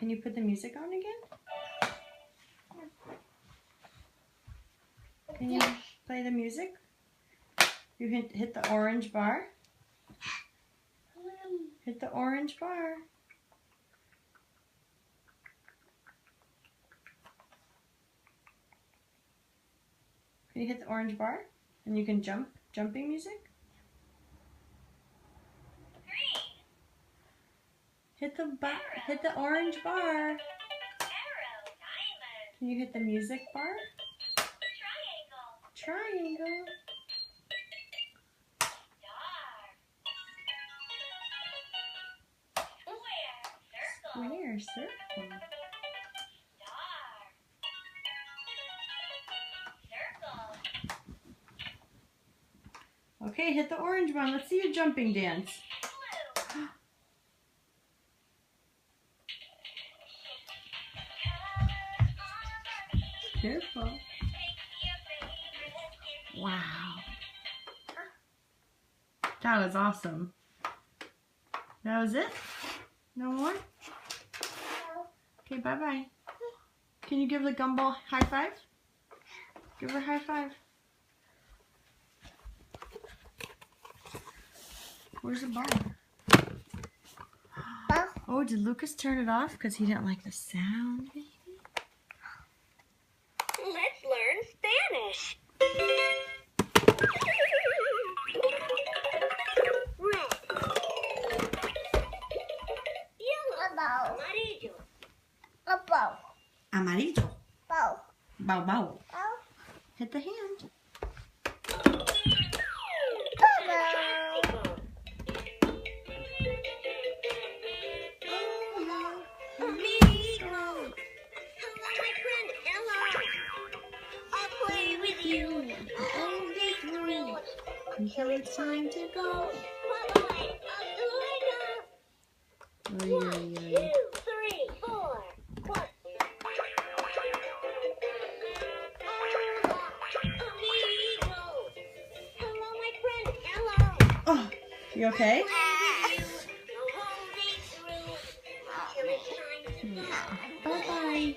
Can you put the music on again? Can you play the music? You hit the orange bar. Hit the orange bar. Can you hit the orange bar? And you can jumping music. Hit the orange bar. Can you hit the music bar? Triangle. Square, circle. Okay, hit the orange one. Let's see your jumping dance. Careful. Wow. That was awesome. That was it? No more? Okay, bye-bye. Can you give the gumball high five? Give her a high five. Where's the ball? Oh, did Lucas turn it off because he didn't like the sound? Let's learn Spanish. Red. Yellow. Amarillo. Amarillo. Bow bow. Hit the hand. Until it's time to go. One, two, 3, 4. Hello, my friend. Hello. Oh, you okay? Bye-bye.